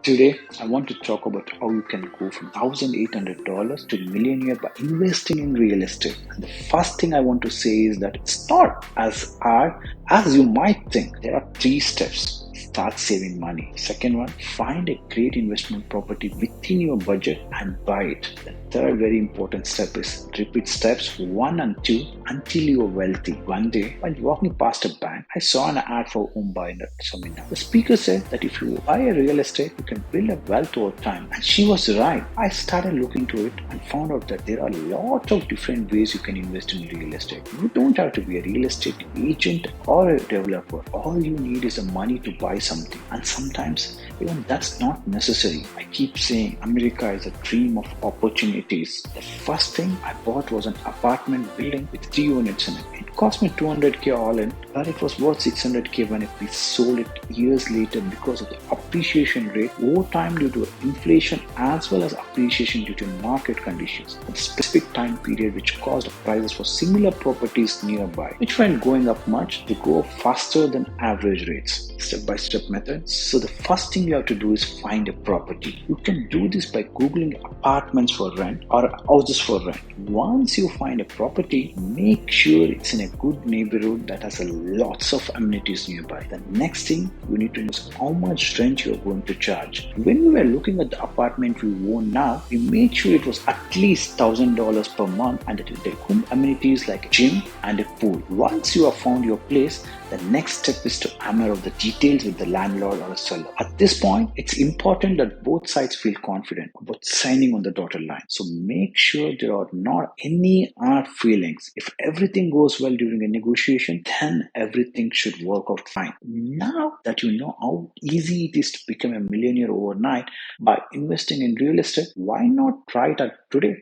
Today, I want to talk about how you can go from $1,800 to millionaire by investing in real estate. And the first thing I want to say is that it's not as hard as you might think. There are three steps. Start saving money. Second one, find a great investment property within your budget and buy it. The third very important step is repeat steps 1 and 2 until you're wealthy. One day, while walking past a bank, I saw an ad for home buying seminar. The speaker said that if you buy a real estate, you can build a wealth over time. And she was right. I started looking into it and found out that there are a lot of different ways you can invest in real estate. You don't have to be a real estate agent or a developer. All you need is the money to buy something. And sometimes even that's not necessary. I keep saying America is a dream of opportunities. The first thing I bought was an apartment building with 3 units in it. It cost me 200k all in, but it was worth 600k when we sold it years later because of the appreciation rate over time due to inflation as well as appreciation due to market conditions. A specific time period which caused prices for similar properties nearby, which weren't going up much, to go faster than average rates. Step by step method. So the first thing you have to do is find a property. You can do this by googling apartments for rent or houses for rent. Once you find a property, make sure it's in a good neighborhood that has lots of amenities nearby. The next thing you need to know is how much rent you are going to charge. When we were looking at the apartment we own now, we made sure it was at least $1,000 per month and that it had amenities like a gym and a pool. Once you have found your place, the next step is to hammer out the details with the landlord or a seller. At this point, it's important that both sides feel confident about signing on the dotted line. So make sure there are not any hard feelings. If everything goes well during a negotiation, then everything should work out fine. Now that you know how easy it is to become a millionaire overnight by investing in real estate, why not try it out today?